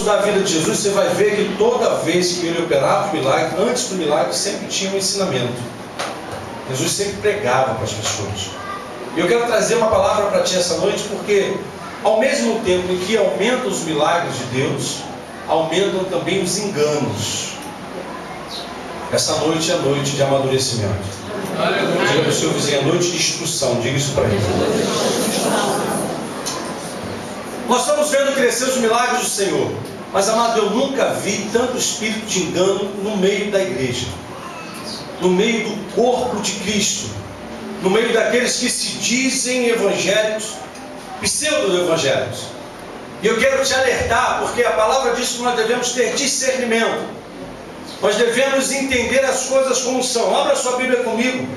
da vida de Jesus, você vai ver que toda vez que ele operava o milagre, antes do milagre sempre tinha um ensinamento. Jesus sempre pregava para as pessoas. E eu quero trazer uma palavra para ti essa noite, porque ao mesmo tempo em que aumentam os milagres de Deus, aumentam também os enganos. Essa noite é noite de amadurecimento. Diga para o seu vizinho, é noite de instrução. Diga isso para ele. Nós estamos vendo crescer os milagres do Senhor. Mas, amado, eu nunca vi tanto espírito de engano no meio da igreja, no meio do corpo de Cristo, no meio daqueles que se dizem evangélicos, pseudo-evangélicos. E eu quero te alertar, porque a palavra diz que nós devemos ter discernimento. Nós devemos entender as coisas como são. Abra sua Bíblia comigo,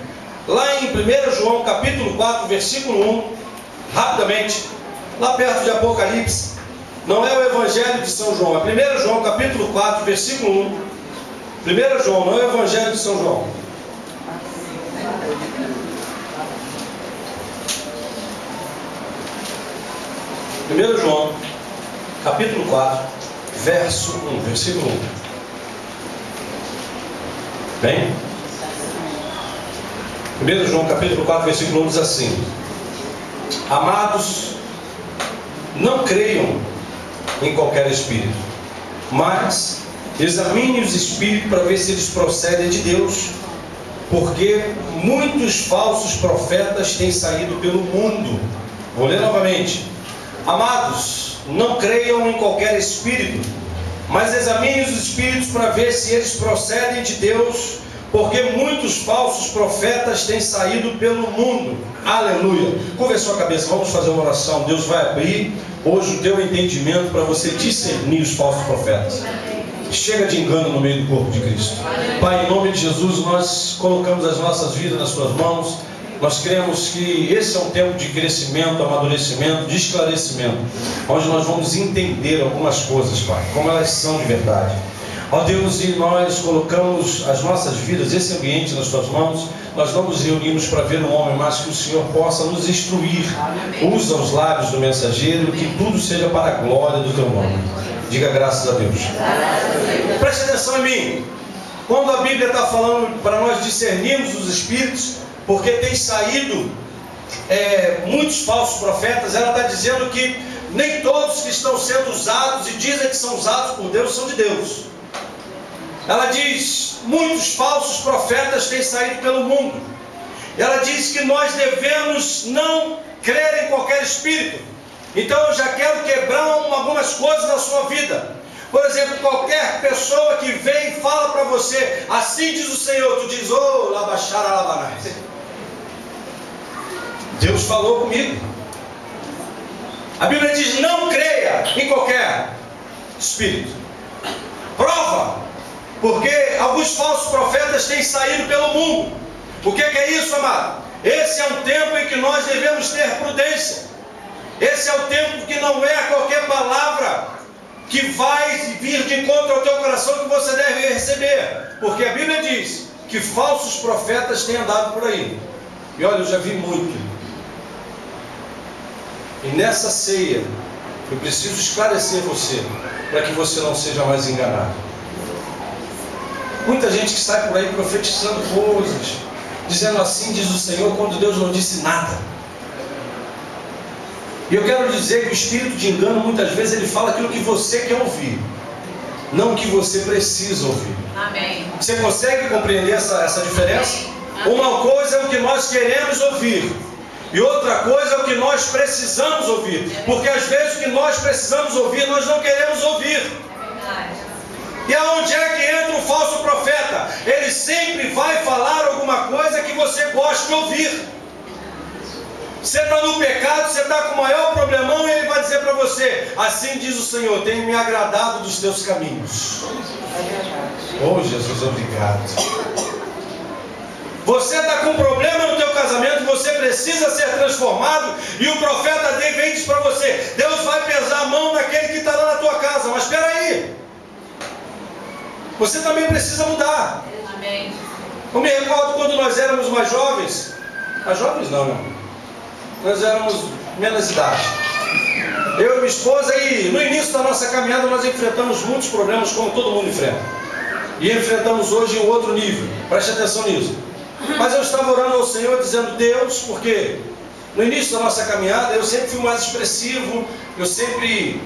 lá em 1 João capítulo 4, versículo 1, rapidamente, lá perto de Apocalipse. Não é o Evangelho de São João, é 1 João capítulo 4, versículo 1. 1 João, não é o Evangelho de São João. Primeiro João, capítulo 4, verso 1, versículo 1. Bem? 1 João, capítulo 4, versículo 1 diz assim: Amados, não creiam em qualquer espírito, mas examine os espíritos para ver se eles procedem de Deus, porque muitos falsos profetas têm saído pelo mundo. Vou ler novamente. Amados, não creiam em qualquer espírito, mas examine os espíritos para ver se eles procedem de Deus, porque muitos falsos profetas têm saído pelo mundo. Aleluia. Curva a sua cabeça, vamos fazer uma oração. Deus vai abrir hoje o teu entendimento para você discernir os falsos profetas. Chega de engano no meio do corpo de Cristo. Pai, em nome de Jesus, nós colocamos as nossas vidas nas suas mãos. Nós cremos que esse é um tempo de crescimento, amadurecimento, de esclarecimento, onde nós vamos entender algumas coisas, Pai, como elas são de verdade. Ó Deus, e nós colocamos as nossas vidas, esse ambiente nas tuas mãos. Nós não nos reunimos para ver um homem, mas que o Senhor possa nos instruir. Usa os lábios do mensageiro, que tudo seja para a glória do teu nome. Diga graças a Deus. Preste atenção em mim. Quando a Bíblia está falando para nós discernirmos os espíritos, porque tem saído muitos falsos profetas, ela está dizendo que nem todos que estão sendo usados e dizem que são usados por Deus são de Deus. Ela diz, muitos falsos profetas têm saído pelo mundo. Ela diz que nós devemos não crer em qualquer espírito. Então eu já quero quebrar algumas coisas na sua vida. Por exemplo, qualquer pessoa que vem e fala para você, assim diz o Senhor, tu diz, ô, labaxara, labanai. Deus falou comigo. A Bíblia diz, não creia em qualquer espírito. Prova, porque alguns falsos profetas têm saído pelo mundo. O que é isso, amado? Esse é um tempo em que nós devemos ter prudência. Esse é o tempo que não é qualquer palavra que vai vir de encontro ao teu coração que você deve receber. Porque a Bíblia diz que falsos profetas têm andado por aí. E olha, eu já vi muito. E nessa ceia, eu preciso esclarecer você, para que você não seja mais enganado. Muita gente que sai por aí profetizando coisas, dizendo assim diz o Senhor, quando Deus não disse nada. E eu quero dizer que o espírito de engano, muitas vezes, ele fala aquilo que você quer ouvir, não o que você precisa ouvir. Amém. Você consegue compreender essa diferença? Amém. Uma coisa é o que nós queremos ouvir, e outra coisa é o que nós precisamos ouvir. Porque às vezes o que nós precisamos ouvir, nós não queremos ouvir. E aonde é que entra o falso profeta? Ele sempre vai falar alguma coisa que você gosta de ouvir. Você está no pecado, você está com o maior problemão, e ele vai dizer para você, assim diz o Senhor, tenho me agradado dos teus caminhos. Oh Jesus, obrigado. Você está com um problema no teu casamento, você precisa ser transformado, e o profeta vem e diz para você, Deus vai pesar a mão daquele que está lá na tua casa. Mas espera aí, você também precisa mudar. Amém. Eu me recordo quando nós éramos mais jovens, mais jovens não, nós éramos menos idade. Eu e minha esposa, e no início da nossa caminhada nós enfrentamos muitos problemas, como todo mundo enfrenta. E enfrentamos hoje em um outro nível. Preste atenção nisso. Mas eu estava orando ao Senhor, dizendo: Deus, porque no início da nossa caminhada eu sempre fui mais expressivo, eu sempre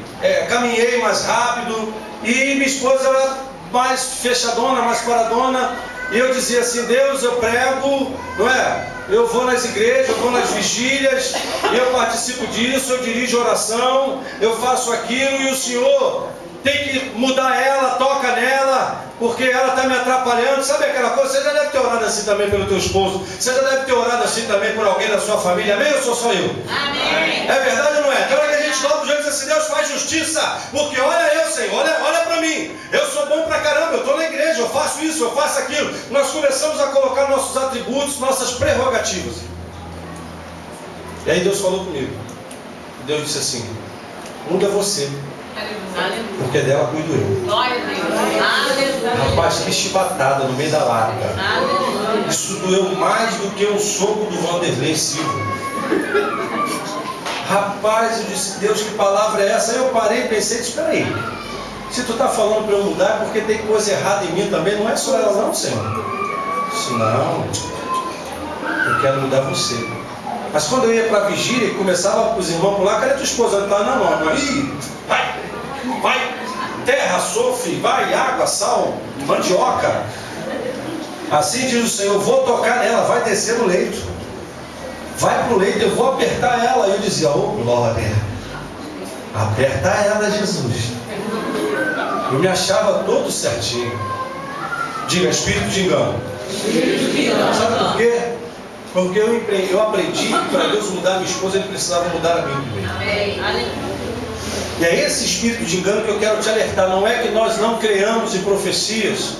caminhei mais rápido, e minha esposa era mais fechadona, mais paradona. E eu dizia assim: Deus, eu prego, não é? Eu vou nas igrejas, eu vou nas vigílias, eu participo disso, eu dirijo oração, eu faço aquilo, e o Senhor tem que mudar ela, toca nela, porque ela está me atrapalhando. Sabe aquela coisa? Você já deve ter orado assim também pelo teu esposo, você já deve ter orado assim também por alguém da sua família. Amém ou sou só eu? Amém. É verdade ou não é? Tem hora que a gente dobra o joelho e diz assim: Deus, faz justiça, porque olha eu, Senhor, olha para mim, eu sou bom pra caramba, eu estou na igreja, eu faço isso, eu faço aquilo. Nós começamos a colocar nossos atributos, nossas prerrogativas. E aí Deus falou comigo. Deus disse assim: muda você, porque dela cuido eu. Rapaz, que chibatada no meio da larga. Isso doeu mais do que um soco do Vanderlei Silva. Rapaz, eu disse: Deus, que palavra é essa? Aí eu parei e pensei: espera aí, se tu está falando para eu mudar é porque tem coisa errada em mim também, não é só ela não, Senhor. Eu disse: não, eu quero mudar você. Mas quando eu ia para a vigília e começava os irmãos por lá: cadê tua esposa? Não, não. Ih, vai, terra, sofre, vai, água, sal, mandioca. Assim diz o Senhor: eu vou tocar nela, vai descer no leito, vai para o leito, eu vou apertar ela. E eu dizia: oh glória, apertar ela, Jesus. Eu me achava todo certinho. Diga: espírito de engano. Sabe por quê? Porque eu aprendi que para Deus mudar a minha esposa, Ele precisava mudar a mim também. E é esse espírito de engano que eu quero te alertar. Não é que nós não creamos em profecias.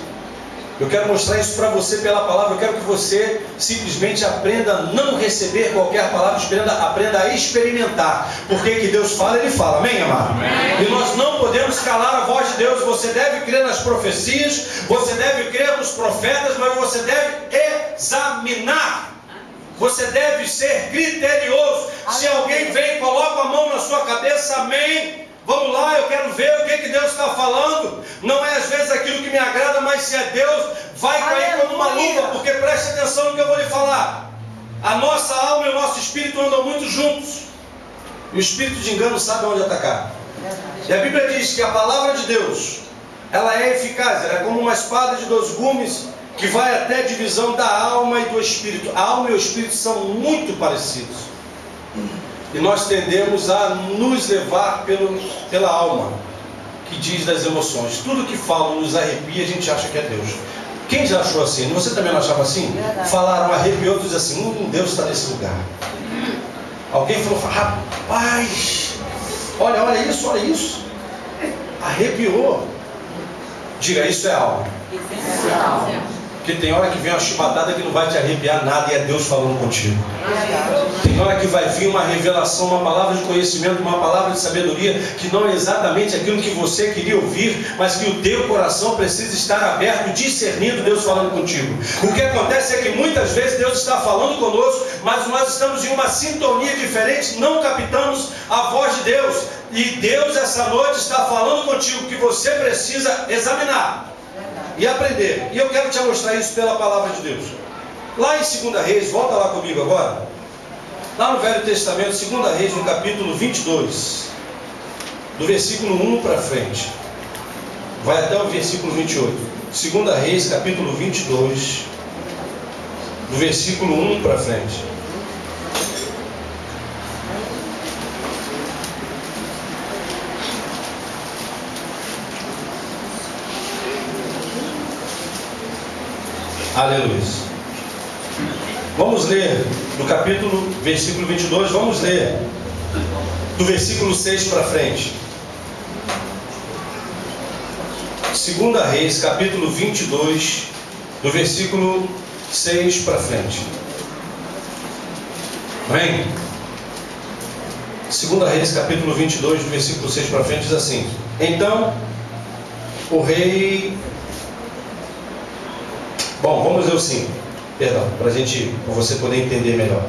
Eu quero mostrar isso para você pela palavra. Eu quero que você simplesmente aprenda a não receber qualquer palavra, aprenda a experimentar. Porque que Deus fala, Ele fala. Amém, amado? Amém. E nós não podemos calar a voz de Deus. Você deve crer nas profecias, você deve crer nos profetas, mas você deve examinar. Você deve ser criterioso. Se alguém vem e coloca a mão na sua cabeça: amém, vamos lá, eu quero ver o que Deus está falando. Não é às vezes aquilo que me agrada, mas se é Deus, vai cair como uma luva. Porque preste atenção no que eu vou lhe falar. A nossa alma e o nosso espírito andam muito juntos. E o espírito de engano sabe onde atacar. E a Bíblia diz que a palavra de Deus, ela é eficaz, ela é como uma espada de 2 gumes, que vai até a divisão da alma e do espírito. A alma e o espírito são muito parecidos. E nós tendemos a nos levar pela alma, que diz das emoções. Tudo que falam nos arrepia, a gente acha que é Deus. Quem já achou assim? Você também não achava assim? Verdade. Falaram, arrepiou, outros dizem assim: Deus está nesse lugar. Alguém falou: rapaz, olha isso. Arrepiou. Diga: isso é alma. Isso é alma. Porque tem hora que vem uma chibatada que não vai te arrepiar nada, e é Deus falando contigo. Tem hora que vai vir uma revelação, uma palavra de conhecimento, uma palavra de sabedoria, que não é exatamente aquilo que você queria ouvir, mas que o teu coração precisa estar aberto, discernindo Deus falando contigo. O que acontece é que muitas vezes Deus está falando conosco, mas nós estamos em uma sintonia diferente, não captamos a voz de Deus. E Deus essa noite está falando contigo que você precisa examinar e aprender. E eu quero te mostrar isso pela palavra de Deus. Lá em 2 Reis, volta lá comigo agora. Lá no Velho Testamento, 2 Reis, no capítulo 22, do versículo 1 para frente. Vai até o versículo 28. 2 Reis, capítulo 22, do versículo 1 para frente. Aleluia. Vamos ler no capítulo, versículo 22, vamos ler do versículo 6 para frente. 2 Reis, capítulo 22, do versículo 6 para frente. Amém? 2 Reis, capítulo 22, do versículo 6 para frente, diz assim: então, o rei... Bom, vamos ler o 5, perdão, para você poder entender melhor.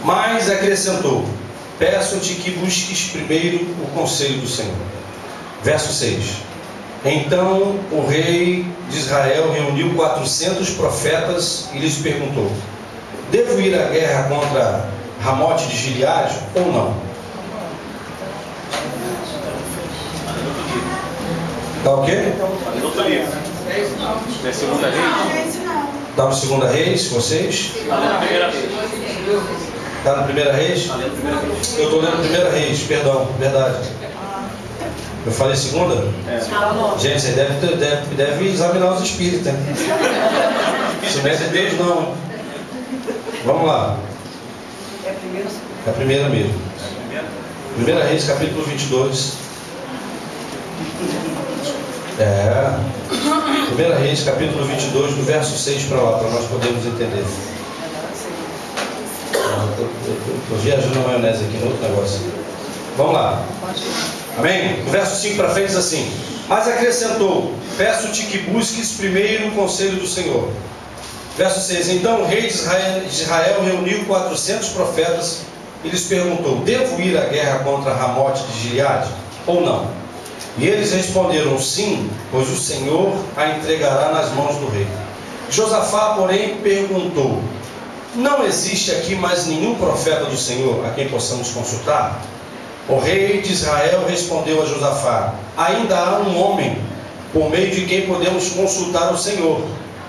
Mas acrescentou: peço-te que busques primeiro o conselho do Senhor. Verso 6. Então o rei de Israel reuniu 400 profetas e lhes perguntou: devo ir à guerra contra Ramote de Gileade ou não? Está o quê? Outro livro. É Segunda Reis? Está no Segunda Reis, vocês? Está na Primeira Reis. Está na Primeira Reis? Eu estou lendo Primeira Reis, perdão, verdade. Eu falei segunda? Gente, você deve examinar os espíritos, hein? Isso não é de Deus, não. Vamos lá. É a primeira mesmo. Primeira Reis, capítulo 22. Primeira Reis, capítulo 22, do verso 6 para lá, para nós podermos entender. Estou viajando na maionese aqui no outro negócio. Vamos lá. Amém? O verso 5 para frente diz assim: mas acrescentou: peço-te que busques primeiro o conselho do Senhor. Verso 6. Então o rei de Israel reuniu 400 profetas e lhes perguntou: devo ir à guerra contra Ramote de Gileade ou não? E eles responderam: sim, pois o Senhor a entregará nas mãos do rei. Josafá, porém, perguntou: não existe aqui mais nenhum profeta do Senhor a quem possamos consultar? O rei de Israel respondeu a Josafá: ainda há um homem por meio de quem podemos consultar o Senhor,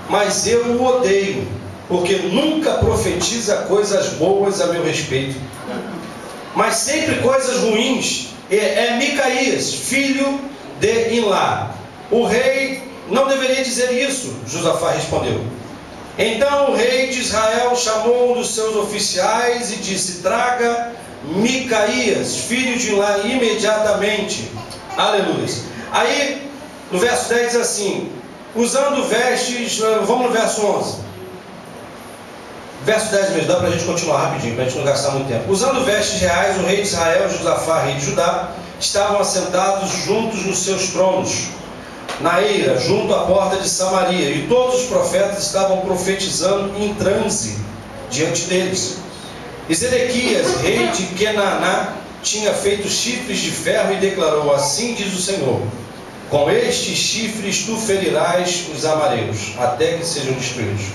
mas eu o odeio, porque nunca profetiza coisas boas a meu respeito, mas sempre coisas ruins. É Micaías, filho de Imlá. O rei não deveria dizer isso, Josafá respondeu. Então o rei de Israel chamou um dos seus oficiais e disse: traga Micaías, filho de Imlá, imediatamente. Aleluia. Aí no verso 10 diz assim: usando vestes, vamos no verso 11. Verso 10 mesmo, dá para a gente continuar rapidinho, para a gente não gastar muito tempo. Usando vestes reais, o rei de Israel e Josafá, rei de Judá, estavam assentados juntos nos seus tronos, na eira, junto à porta de Samaria, e todos os profetas estavam profetizando em transe diante deles. E Zedequias, rei de Quenaná, tinha feito chifres de ferro e declarou: assim diz o Senhor, com estes chifres tu ferirás os amareus, até que sejam destruídos.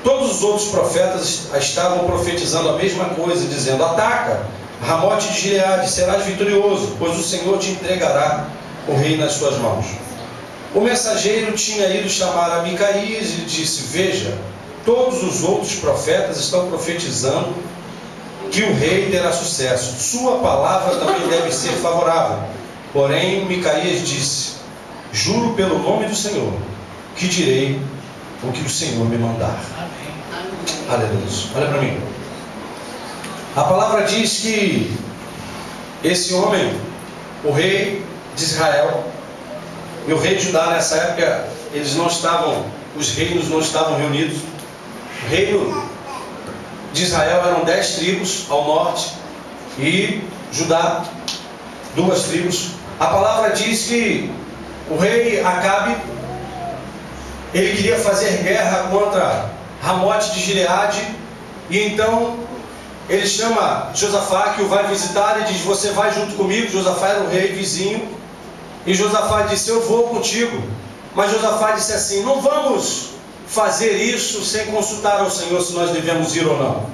Todos os outros profetas estavam profetizando a mesma coisa, dizendo: ataca Ramote de Gileade, serás vitorioso, pois o Senhor te entregará o rei nas suas mãos. O mensageiro tinha ido chamar a Micaías e disse: veja, todos os outros profetas estão profetizando que o rei terá sucesso. Sua palavra também deve ser favorável. Porém, Micaías disse: juro pelo nome do Senhor, que direi o que o Senhor me mandar. Aleluia. Olha para mim. A palavra diz que esse homem, o rei de Israel e o rei de Judá, nessa época, eles não estavam, os reinos não estavam reunidos. O reino de Israel eram 10 tribos ao norte e Judá, 2 tribos. A palavra diz que o rei Acabe, ele queria fazer guerra contra Ramote de Gileade, e então ele chama Josafá, que o vai visitar, e diz: você vai junto comigo. Josafá era o rei vizinho, e Josafá disse: eu vou contigo. Mas Josafá disse assim: não vamos fazer isso sem consultar ao Senhor se nós devemos ir ou não.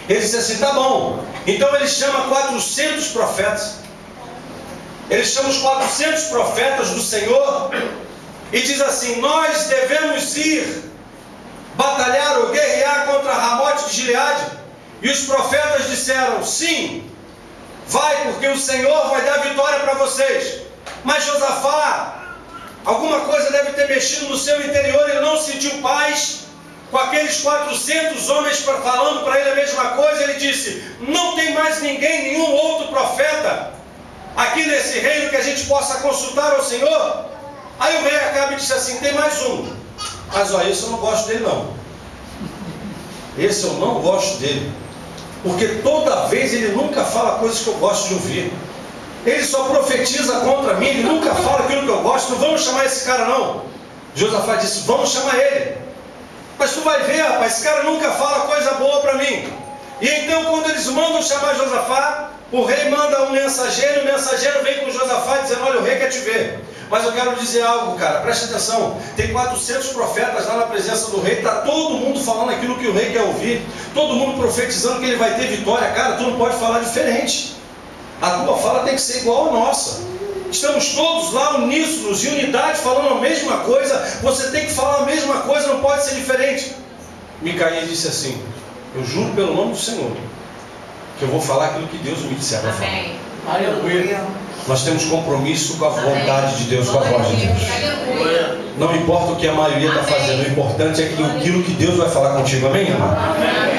Ele disse assim: tá bom. Então ele chama 400 profetas, ele chama os 400 profetas do Senhor e diz assim: nós devemos ir batalhar ou guerrear contra Ramote de Gileade. E os profetas disseram: sim, vai, porque o Senhor vai dar vitória para vocês. Mas Josafá, alguma coisa deve ter mexido no seu interior, ele não sentiu paz com aqueles 400 homens falando para ele a mesma coisa. Ele disse: não tem mais ninguém, nenhum outro profeta aqui nesse reino que a gente possa consultar ao Senhor? Aí o rei Acabe disse assim: tem mais um, mas ó, esse eu não gosto dele não. Esse eu não gosto dele, porque toda vez ele nunca fala coisas que eu gosto de ouvir. Ele só profetiza contra mim, ele nunca fala aquilo que eu gosto. Não vamos chamar esse cara não. Josafá disse: vamos chamar ele. Mas tu vai ver, rapaz, esse cara nunca fala coisa boa para mim. E então, quando eles mandam chamar Josafá, O rei manda um mensageiro, o mensageiro vem com Josafá dizendo, olha, o rei quer te ver. Mas eu quero dizer algo, cara, preste atenção. Tem 400 profetas lá na presença do rei, está todo mundo falando aquilo que o rei quer ouvir, todo mundo profetizando que ele vai ter vitória. Cara, tu não pode falar diferente. A tua fala tem que ser igual à nossa. Estamos todos lá uníssonos, em unidade, falando a mesma coisa. Você tem que falar a mesma coisa, não pode ser diferente. Micaías disse assim, eu juro pelo nome do Senhor, que eu vou falar aquilo que Deus me disser para falar. Aleluia. Nós temos compromisso com a vontade de Deus, com a voz de Deus. Não importa o que a maioria está fazendo, o importante é que aquilo que Deus vai falar contigo, amém, amado?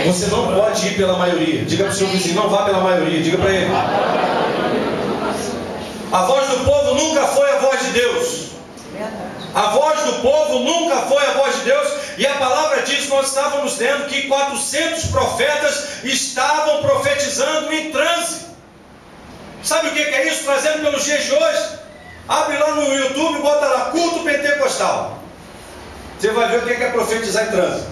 Você não pode ir pela maioria. Diga para o seu vizinho, não vá pela maioria, diga para ele. A voz do povo nunca foi a voz de Deus. A voz do povo nunca foi a voz de Deus. E a palavra diz, nós estávamos lendo que 400 profetas estavam profetizando em transe. Sabe o que é isso? Trazendo pelos dias de hoje. Abre lá no YouTube e bota lá, culto pentecostal. Você vai ver o que é profetizar em transe.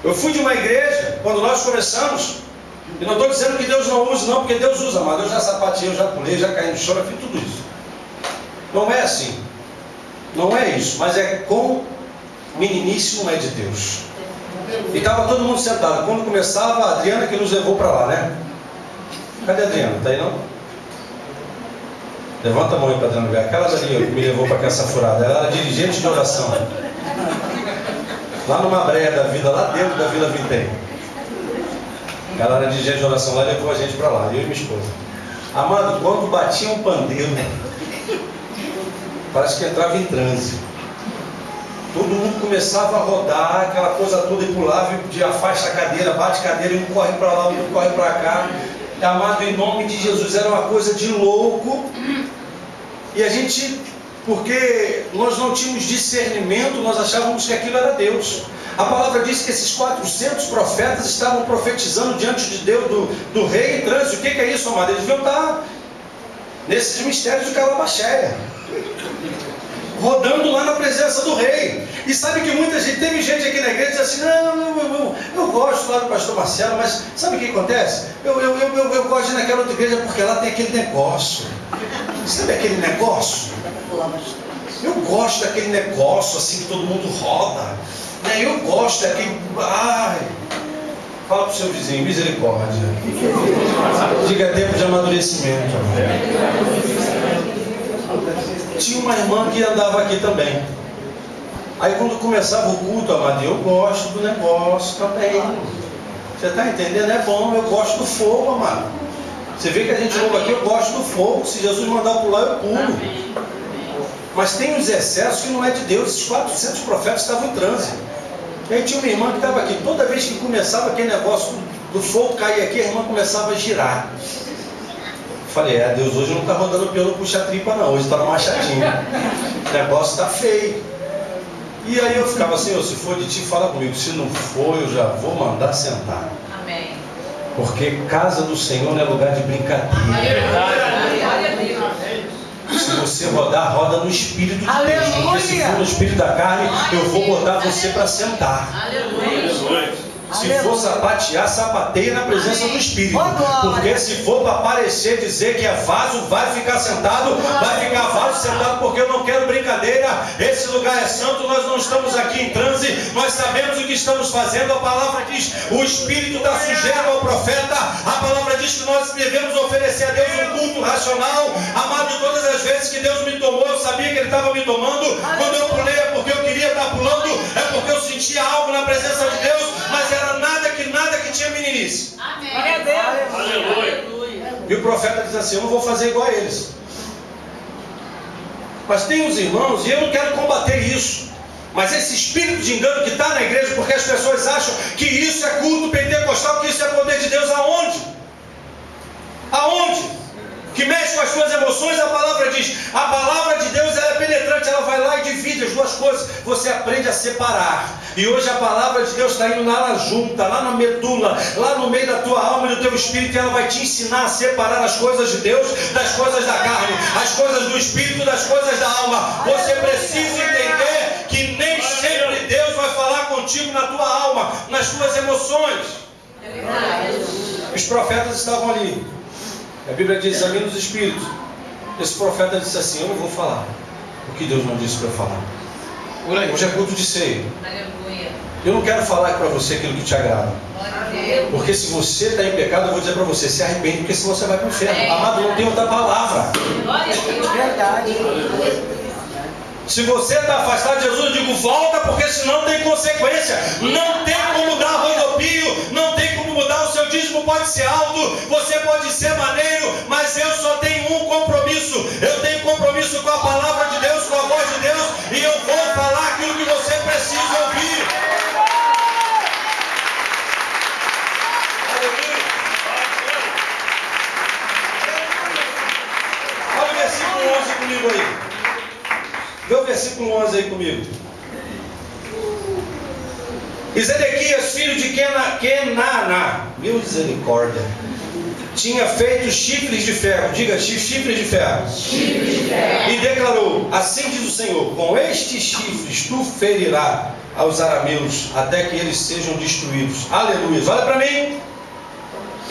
Eu fui de uma igreja, quando nós começamos, e não estou dizendo que Deus não use, não, porque Deus usa, mas eu já sapateei, eu já pulei, já caí no chão, eu fiz tudo isso. Não é assim. Não é isso, mas é com meninice, não é de Deus. E estava todo mundo sentado. Quando começava, a Adriana que nos levou para lá, né? Cadê a Adriana? Está aí não? Levanta a mão aí para Adriana ver. Aquela dali que me levou para essa furada. Ela era dirigente de oração. Lá numa breia da vida, lá dentro da Vila Vintém. Ela era dirigente de oração lá e levou a gente para lá, eu e minha esposa. Amado, quando batia um pandeiro, parece que entrava em transe. Todo mundo começava a rodar, aquela coisa toda, e pulava, e afasta a cadeira, bate a cadeira, e um corre para lá, um corre para cá. Amado, em nome de Jesus, era uma coisa de louco. E a gente, porque nós não tínhamos discernimento, nós achávamos que aquilo era Deus. A palavra diz que esses 400 profetas estavam profetizando diante de Deus, do rei em transe. O que é isso, amado? Eles deviam estar nesses mistérios de Calabachéia, rodando lá na presença do rei. E sabe que muita gente, teve gente aqui na igreja que diz assim, não, eu gosto lá do pastor Marcelo, mas sabe o que acontece? Eu gosto de ir naquela outra igreja porque lá tem aquele negócio. Sabe aquele negócio? Eu gosto daquele negócio assim que todo mundo roda. Eu gosto daquele... Ai, fala para o seu vizinho, misericórdia. Diga, tempo de amadurecimento. Tinha uma irmã que andava aqui também. Aí quando começava o culto, amado, eu gosto do negócio também. Você está entendendo? É bom, eu gosto do fogo, amado. Você vê que a gente ouve aqui, eu gosto do fogo. Se Jesus mandar pular, eu pulo. Mas tem os excessos que não é de Deus. Esses 400 profetas estavam em transe. E aí tinha uma irmã que estava aqui. Toda vez que começava aquele negócio do fogo cair aqui, a irmã começava a girar. Falei, Deus hoje não está rodando pelo puxa-tripa não, hoje está no machadinho. O negócio está feio. E aí eu ficava assim, se for de ti, fala comigo. Se não for, eu já vou mandar sentar. Amém. Porque casa do Senhor não é lugar de brincadeira. Se você rodar, roda no Espírito de Deus. Porque se for no Espírito da carne, eu vou botar você para sentar. Se for sapatear, sapateia na presença do Espírito. Porque se for para aparecer, dizer que é vaso, vai ficar sentado, vai ficar vaso sentado, porque eu não quero brincadeira. Esse lugar é santo, nós não estamos aqui em transe, nós sabemos o que estamos fazendo. A palavra diz, o Espírito está sujeito ao profeta. A palavra diz que nós devemos oferecer a Deus um culto racional. Amado, todas as vezes que Deus me tomou, eu sabia que Ele estava me tomando. Quando eu pulei é porque eu queria estar pulando, é porque eu sentia algo na presença de Deus, mas era nada que tinha meninice. Amém. Aleluia. E o profeta diz assim, eu não vou fazer igual a eles. Mas tem os irmãos, e eu não quero combater isso, mas esse espírito de engano que está na igreja, porque as pessoas acham que isso é culto pentecostal, que isso é poder de Deus. Aonde? Aonde? Que mexe com as suas emoções. A palavra diz, a palavra de Deus ela é penetrante, ela vai lá e divide as duas coisas, você aprende a separar. E hoje a palavra de Deus está indo lá na junta, lá na medula, lá no meio da tua alma e do teu espírito, e ela vai te ensinar a separar as coisas de Deus das coisas da carne, as coisas do espírito das coisas da alma. Você precisa entender que nem sempre Deus vai falar contigo na tua alma, nas tuas emoções. Os profetas estavam ali. A Bíblia diz: examina os espíritos. Esse profeta disse assim: eu não vou falar o que Deus não disse para eu falar. Hoje é culto de ceia. Eu não quero falar para você aquilo que te agrada. Porque se você está em pecado, eu vou dizer para você: se arrepende, porque senão você vai para o inferno. Amado, não tem outra palavra. Verdade. Se você está afastado de Jesus, eu digo: volta, porque senão tem consequência. Não tem como mudar rodopio, não tem como mudar. O seu dízimo pode ser alto, você pode ser maneiro, mas eu só tenho um compromisso. Eu tenho compromisso com a palavra de Deus, com a voz de Deus, e eu vou falar aquilo que você precisa ouvir. Olha o versículo 11 comigo aí. Vê o versículo 11 aí comigo. E Zedequias, filho de Kenaná, misericórdia, tinha feito chifres de ferro. Diga: chifres de ferro. E declarou: assim diz o Senhor: com estes chifres tu ferirás aos arameus, até que eles sejam destruídos. Aleluia. Olha para mim.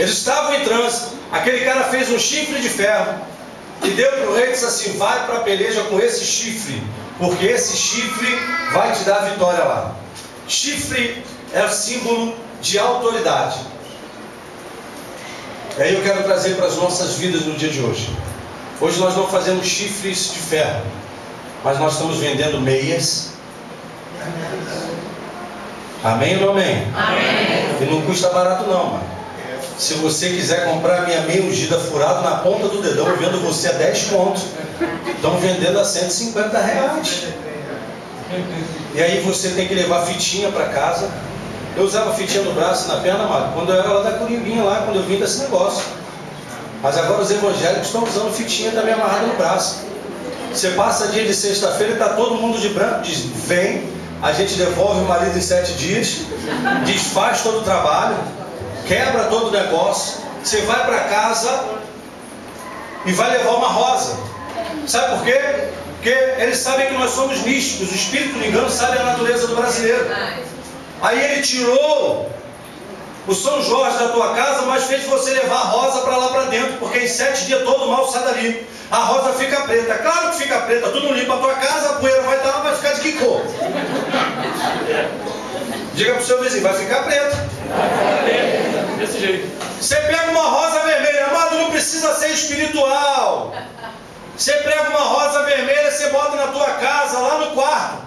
Eles estavam em trânsito. Aquele cara fez um chifre de ferro e deu para o rei e disse assim: vai para a peleja com esse chifre, porque esse chifre vai te dar a vitória lá. Chifre é o símbolo de autoridade. E aí eu quero trazer para as nossas vidas no dia de hoje. Hoje nós não fazemos chifres de ferro, mas nós estamos vendendo meias. Amém ou não amém? Amém. E não custa barato não, mano. Se você quiser comprar minha meia ungida furada na ponta do dedão, eu vendo você a 10 contos. Estão vendendo a 150 reais. E aí você tem que levar fitinha para casa. Eu usava fitinha no braço, na perna, mano, quando eu era lá da Curimbinha, lá, quando eu vim desse negócio. Mas agora os evangélicos estão usando fitinha também amarrada no braço. Você passa dia de sexta-feira e está todo mundo de branco, diz: vem, a gente devolve o marido em 7 dias, desfaz todo o trabalho, quebra todo o negócio, você vai para casa e vai levar uma rosa. Sabe por quê? Porque eles sabem que nós somos místicos. O espírito do engano sabe a natureza do brasileiro. Aí ele tirou o São Jorge da tua casa, mas fez você levar a rosa para lá para dentro, porque em 7 dias todo mal sai dali. A rosa fica preta. Claro que fica preta. Tu não limpa a tua casa, a poeira vai estar lá, vai ficar de que cor? Diga para o seu vizinho: vai ficar preta. Desse jeito. Você pega uma rosa vermelha, amado, não precisa ser espiritual. Você pega uma rosa vermelha, você bota na tua casa, lá no quarto.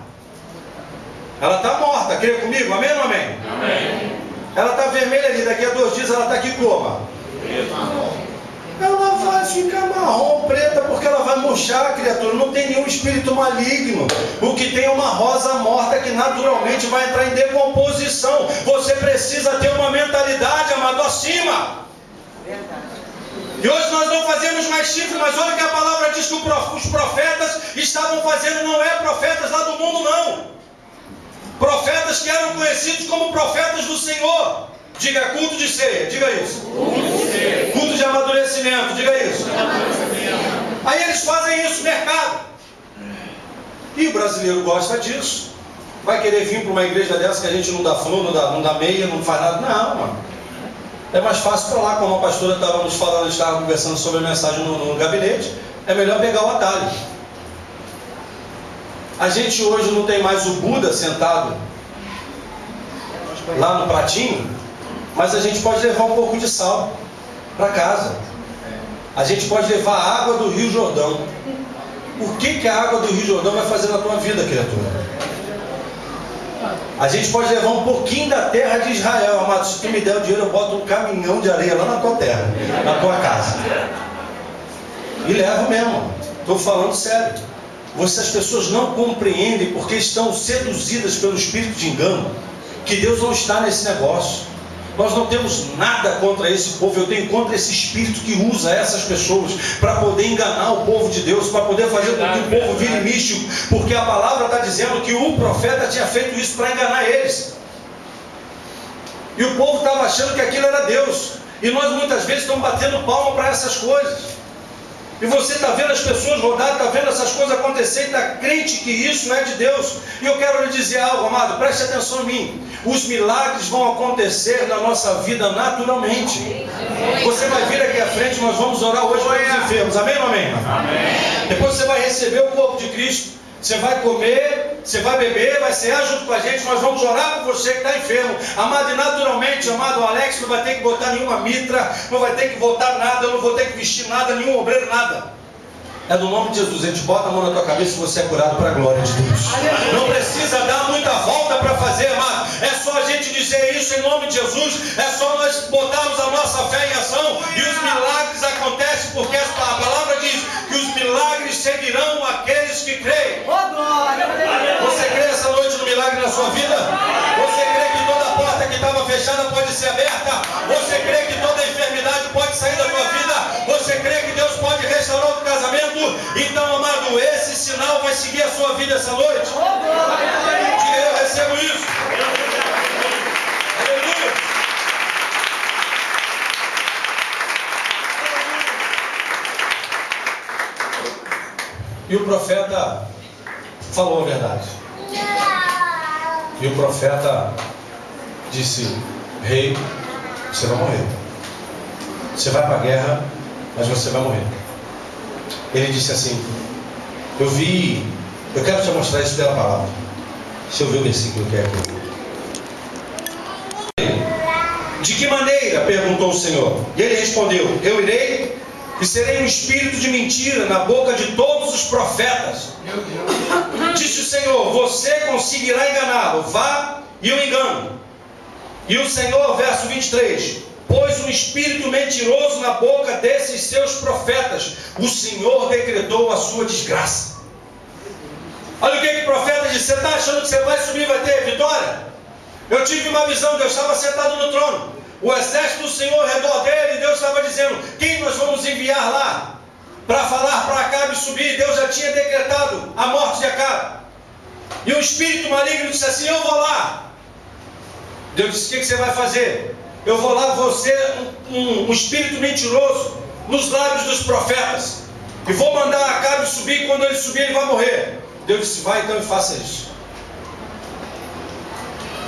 Ela está morta, crê comigo? Amém ou não amém? Amém. Ela está vermelha ali, daqui a 2 dias ela está aqui como? Ela vai ficar marrom, preta, porque ela vai murchar, criatura. Não tem nenhum espírito maligno. O que tem é uma rosa morta que naturalmente vai entrar em decomposição. Você precisa ter uma mentalidade, amado, acima. E hoje nós não fazemos mais chifre, mas olha que a palavra diz que os profetas estavam fazendo. Não é profetas lá do mundo, não. Profetas que eram conhecidos como profetas do Senhor. Diga: culto de ceia, diga isso. Culto de amadurecimento, diga isso. Aí eles fazem isso, mercado. E o brasileiro gosta disso. Vai querer vir para uma igreja dessa que a gente não dá flor, não dá meia, não faz nada. Não, mano. É mais fácil para lá, como a pastora estava nos falando, estava conversando sobre a mensagem no gabinete. É melhor pegar o atalho. A gente hoje não tem mais o Buda sentado lá no pratinho, mas a gente pode levar um pouco de sal para casa. A gente pode levar a água do Rio Jordão. O que a água do Rio Jordão vai fazer na tua vida, criatura? A gente pode levar um pouquinho da terra de Israel, amado. Se tu me der o dinheiro, eu boto um caminhão de areia lá na tua terra, na tua casa. E levo mesmo. Estou falando sério. As pessoas não compreendem porque estão seduzidas pelo espírito de engano, que Deus não está nesse negócio. Nós não temos nada contra esse povo. Eu tenho contra esse espírito que usa essas pessoas para poder enganar o povo de Deus, para poder fazer com que o povo vire místico, porque a palavra está dizendo que o profeta tinha feito isso para enganar eles, e o povo estava achando que aquilo era Deus. E nós muitas vezes estamos batendo palma para essas coisas. E você está vendo as pessoas rodar, está vendo essas coisas acontecer e está crente que isso não é de Deus. E eu quero lhe dizer algo, amado, preste atenção em mim. Os milagres vão acontecer na nossa vida naturalmente. Você vai vir aqui à frente, nós vamos orar hoje pelos enfermos. Amém ou amém? Amém. Depois você vai receber o corpo de Cristo. Você vai comer, você vai beber, vai cear junto com a gente, nós vamos orar por você que está enfermo. Amado, e naturalmente, amado, o Alex não vai ter que botar nenhuma mitra, não vai ter que botar nada, eu não vou ter que vestir nada, nenhum obreiro, nada. É no nome de Jesus, a gente bota a mão na tua cabeça e você é curado para a glória de Deus. Não precisa dar muita volta para fazer, amado. É só a gente dizer isso em nome de Jesus. É só nós botarmos a nossa fé em ação e os milagres acontecem, porque a palavra diz que os milagres seguirão aqueles que creem. Você crê essa noite no milagre na sua vida? Você crê que toda porta que estava fechada pode ser aberta? Você crê que toda enfermidade pode sair da tua vida? Você crê que Deus pode restaurar o teu casamento? Então, amado, esse sinal vai seguir a sua vida essa noite. Diga, eu recebo isso. Aleluia. E o profeta falou a verdade. E o profeta disse: rei, você vai morrer. Você vai para a guerra, mas você vai morrer. Ele disse assim: eu quero te mostrar isso pela palavra. Deixa eu ver o versículo que é aqui. De que maneira? Perguntou o Senhor. E ele respondeu: eu irei e serei um espírito de mentira na boca de todos os profetas. Disse o Senhor: você conseguirá enganá-lo. Vá e o engano. E o Senhor, verso 23, pôs um espírito mentiroso na boca desses seus profetas. O Senhor decretou a sua desgraça. Olha o que o profeta disse: você está achando que você vai subir e vai ter vitória? Eu tive uma visão, Deus estava sentado no trono, o exército do Senhor ao redor dele, e Deus estava dizendo: quem nós vamos enviar lá para falar para Acabe subir? Deus já tinha decretado a morte de Acabe. E o espírito maligno disse assim: eu vou lá. Deus disse: o que você vai fazer? Eu vou lá, você um espírito mentiroso nos lábios dos profetas, e vou mandar Acabe subir, e quando ele subir ele vai morrer. Deus disse: vai então e faça isso.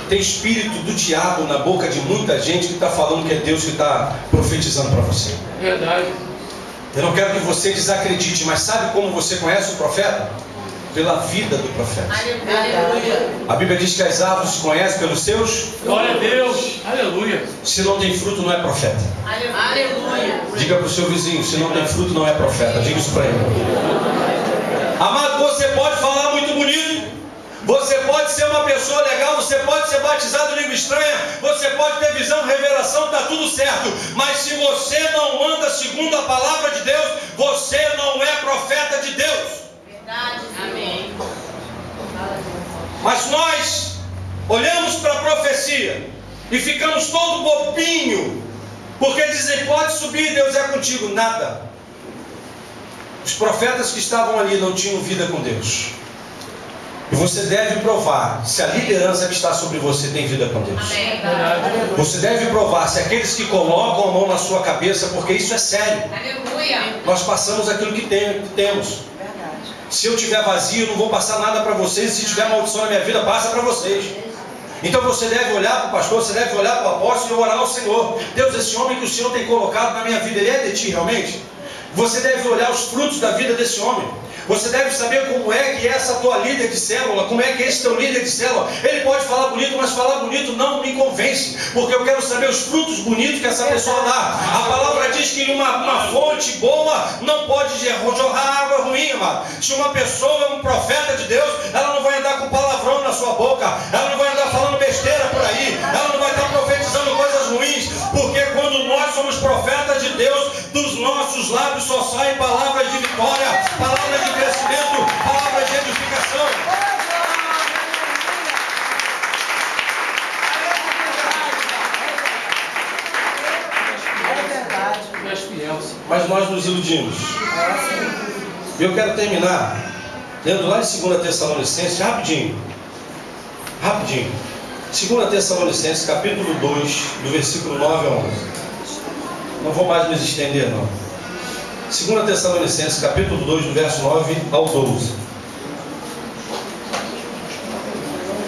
Tem espírito do diabo na boca de muita gente que está falando que é Deus que está profetizando para você. Verdade. Eu não quero que você desacredite, mas sabe como você conhece o profeta? Pela vida do profeta. Aleluia. A Bíblia diz que as árvores se conhecem pelos seus. Glória a Deus. Aleluia. Se não tem fruto, não é profeta. Aleluia. Diga para o seu vizinho: se não tem fruto, não é profeta. Diga isso para ele. Amado, você pode falar muito bonito, você pode ser uma pessoa legal, você pode ser batizado em língua estranha, você pode ter visão, revelação, está tudo certo. Mas se você não anda segundo a palavra de Deus, você não é profeta de Deus. Verdade. Amém. Mas nós olhamos para a profecia e ficamos todo bobinho, porque dizem: pode subir, Deus é contigo. Nada. Os profetas que estavam ali não tinham vida com Deus. E você deve provar se a liderança que está sobre você tem vida com Deus. Amém. Você deve provar se aqueles que colocam a mão na sua cabeça, porque isso é sério. Aleluia. Nós passamos aquilo que temos. Se eu estiver vazio, eu não vou passar nada para vocês. Se tiver maldição na minha vida, passa para vocês. Então você deve olhar para o pastor, você deve olhar para o apóstolo e orar ao Senhor: Deus, esse homem que o Senhor tem colocado na minha vida, ele é de ti realmente? Você deve olhar os frutos da vida desse homem. Você deve saber como é que é essa tua líder de célula, como é que é esse teu líder de célula. Ele pode falar bonito, mas falar bonito não me convence, porque eu quero saber os frutos bonitos que essa pessoa dá. A palavra diz que uma fonte boa não pode jorrar água ruim, amado. Se uma pessoa é um profeta de Deus, ela não vai andar com palavrão na sua boca, ela não vai andar falando besteira por aí, ela não vai estar profetizando coisas ruins, porque quando nós somos profetas de Deus, dos nossos lábios só saem palavras de vitória, palavras de crescimento, palavras de edificação. Mas nós nos iludimos. E eu quero terminar lendo lá em 2 Tessalonicenses, rapidinho. 2 Tessalonicenses, capítulo 2, do versículo 9 a 11. Não vou mais me estender, não. 2 Tessalonicenses, capítulo 2, do verso 9 ao 12.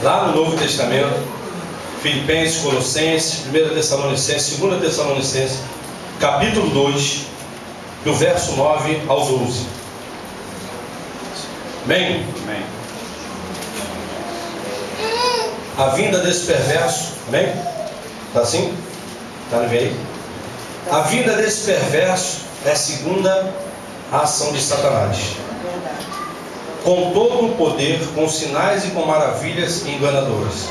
Lá no Novo Testamento, Filipenses, Colossenses, 1 Tessalonicenses, 2 Tessalonicenses, capítulo 2, do verso 9 ao 12. Amém? Amém. A vinda desse perverso, amém? Está assim? Está no meio? A vinda desse perverso é segunda a ação de Satanás, com todo o poder, com sinais e com maravilhas enganadoras.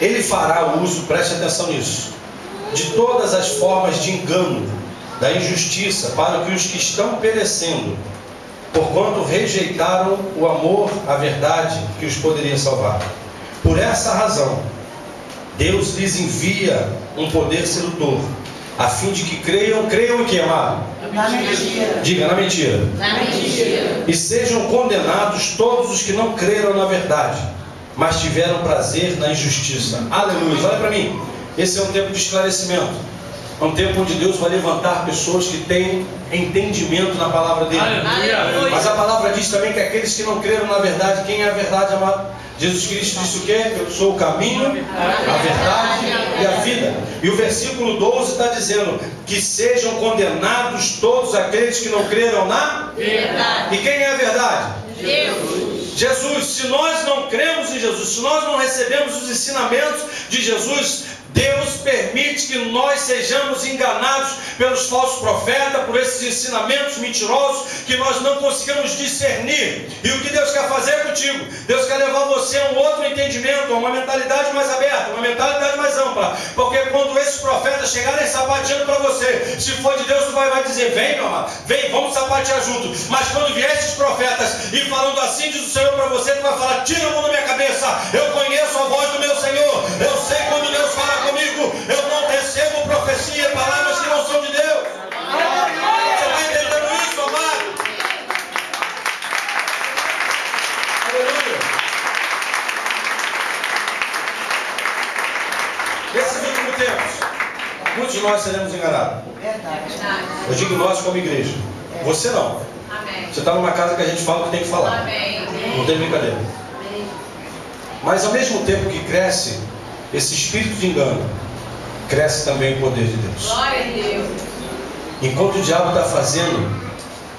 Ele fará uso, preste atenção nisso, de todas as formas de engano, da injustiça, para que os que estão perecendo, porquanto rejeitaram o amor à verdade que os poderia salvar. Por essa razão, Deus lhes envia um poder sedutor, a fim de que creiam em que, amado? Na mentira. Diga, na mentira. Na mentira. E sejam condenados todos os que não creram na verdade, mas tiveram prazer na injustiça. Aleluia. Olha para mim. Esse é um tempo de esclarecimento. É um tempo onde Deus vai levantar pessoas que têm entendimento na palavra dele. Aleluia. Mas a palavra diz também que aqueles que não creram na verdade, quem é a verdade, amado? Jesus Cristo disse o quê? Eu sou o caminho, a verdade e a vida. E o versículo 12 está dizendo que sejam condenados todos aqueles que não creram na verdade. E quem é a verdade? Deus. Jesus. Se nós não cremos em Jesus, se nós não recebemos os ensinamentos de Jesus, Deus permite que nós sejamos enganados pelos falsos profetas, por esses ensinamentos mentirosos que nós não conseguimos discernir. E o que Deus quer fazer contigo? Deus quer levar você a um outro entendimento, a uma mentalidade mais aberta, uma mentalidade mais ampla. Porque quando esses profetas chegarem sapateando para você, se for de Deus, tu vai dizer: vem, meu amado, vem, vamos sapatear junto. Mas quando vier esses profetas e falando assim diz o Senhor para você, tu vai falar: tira a mão da minha cabeça, eu conheço a voz do meu Senhor, eu sei quando Deus fala comigo, eu não recebo profecia e palavras que não são de Deus. Você está entendendo isso, amado? Aleluia. Nesses últimos tempos, muitos de nós seremos enganados. Verdade. Eu digo nós como igreja. Você não. Amém. Você está numa casa que a gente fala o que tem que falar. Amém. Não tem brincadeira. Mas ao mesmo tempo que cresce esse espírito de engano, cresce também o poder de Deus. Glória a Deus. Enquanto o diabo está fazendo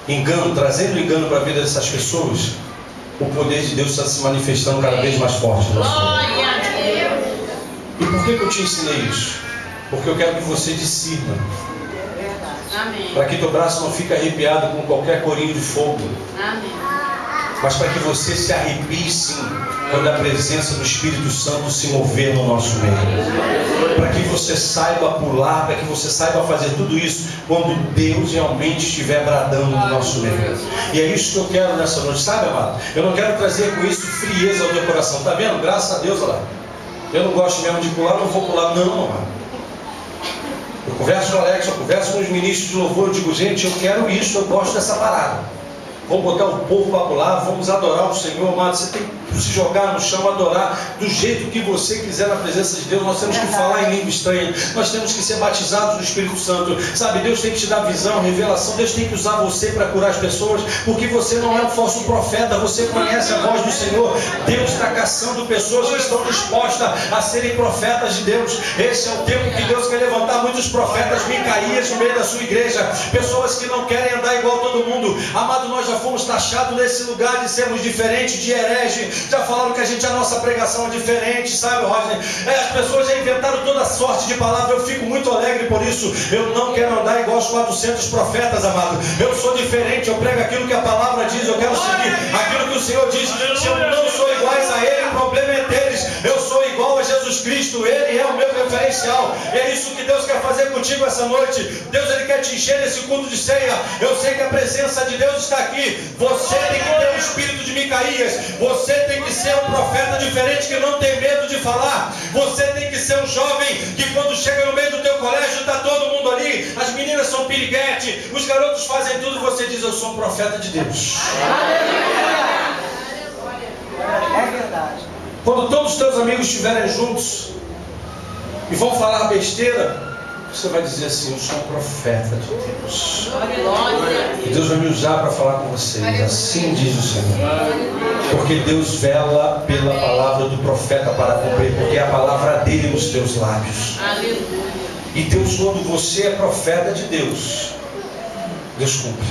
engano, trazendo engano para a vida dessas pessoas, o poder de Deus está se manifestando cada vez mais forte no nosso meio. Glória a Deus. E por que eu te ensinei isso? Porque eu quero que você discirna, Amém. para que teu braço não fique arrepiado com qualquer corinho de fogo, Amém. mas para que você se arrepie sim, quando a presença do Espírito Santo se mover no nosso meio. Para que você saiba pular, para que você saiba fazer tudo isso quando Deus realmente estiver bradando no nosso meio. E é isso que eu quero nessa noite, sabe, amado? Eu não quero trazer com isso frieza ao teu coração, tá vendo? Graças a Deus, olha lá. Eu não gosto mesmo de pular, não vou pular, não, amado. Eu converso com o Alex, eu converso com os ministros de louvor, eu digo: gente, eu quero isso, eu gosto dessa parada. Vamos botar o povo para pular, vamos adorar o Senhor, amado. Você tem que se jogar no chão, adorar do jeito que você quiser na presença de Deus. Nós temos que falar em língua estranha, nós temos que ser batizados no Espírito Santo, sabe? Deus tem que te dar visão, revelação. Deus tem que usar você para curar as pessoas, porque você não é um falso profeta, você conhece a voz do Senhor. Deus está caçando pessoas que estão dispostas a serem profetas de Deus. Esse é o tempo que Deus quer levantar muitos profetas Micaías no meio da sua igreja, pessoas que não querem andar igual todo mundo. Amado, nós já fomos taxados nesse lugar de sermos diferentes, de herege. Já falaram que a nossa pregação é diferente, sabe, Rodney? As pessoas já inventaram toda sorte de palavras. Eu fico muito alegre por isso. Eu não quero andar igual aos 400 profetas, amado. Eu sou diferente, eu prego aquilo que a palavra diz, eu quero seguir aquilo que o Senhor diz. Se eu não sou iguais a Ele, o problema é deles. Eu sou igual a Jesus Cristo, Ele é o meu referencial. E é isso que Deus quer fazer contigo essa noite. Deus, Ele quer te encher nesse culto de ceia. Eu sei que a presença de Deus está aqui. Você tem que ter o espírito de Micaías. Você tem que ser um profeta diferente que não tem medo de falar. Você tem que ser um jovem que quando chega no meio do teu colégio está todo mundo ali, as meninas são piriguete, os garotos fazem tudo, você diz: eu sou um profeta de Deus. É verdade. Quando todos os teus amigos estiverem juntos e vão falar besteira, Você vai dizer assim: eu sou um profeta de Deus. Glória. E Deus vai me usar para falar com vocês. Assim diz o Senhor. Porque Deus vela pela palavra do profeta para cumprir. Porque é a palavra dele nos teus lábios. Aleluia. E Deus, quando você é profeta de Deus, Deus cumpre.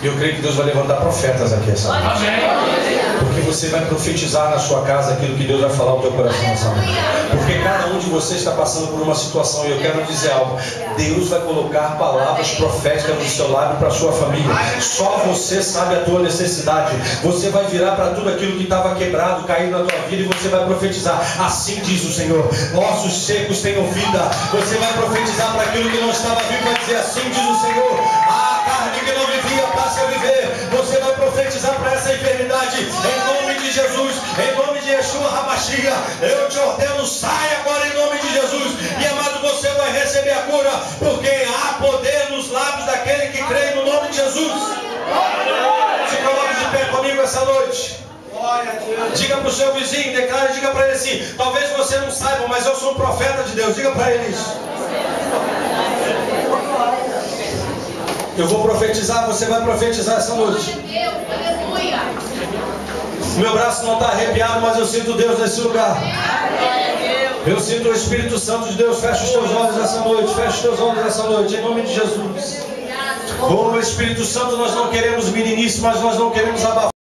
E eu creio que Deus vai levantar profetas aqui essa noite. Porque você vai profetizar na sua casa aquilo que Deus vai falar ao teu coração essa noite. Porque cada um de vocês está passando por uma situação, e eu quero dizer algo: Deus vai colocar palavras proféticas no seu lábio para a sua família. Só você sabe a tua necessidade. Você vai virar para tudo aquilo que estava quebrado, caído na tua vida, e você vai profetizar. Assim diz o Senhor: ossos secos tenham vida. Você vai profetizar para aquilo que não estava vivo, vai dizer: assim diz o Senhor: a carne que não vivia passa a viver. Você vai profetizar para essa enfermidade, em nome de Jesus, em nome de Yeshua HaMashiach. Eu te ordeno, sai agora em nome de Jesus. E amado, você vai receber a cura, porque há poder nos lábios daquele que crê no nome de Jesus. Se coloque de pé comigo essa noite. Diga para o seu vizinho, declare, diga para ele assim: talvez você não saiba, mas eu sou um profeta de Deus. Diga para ele isso. Eu vou profetizar, você vai profetizar essa noite. Meu braço não está arrepiado, mas eu sinto Deus nesse lugar. Eu sinto o Espírito Santo de Deus. Fecha os teus olhos essa noite. Fecha os teus olhos essa noite, em nome de Jesus. Oh, Espírito Santo, nós não queremos meninice, mas nós não queremos abafar.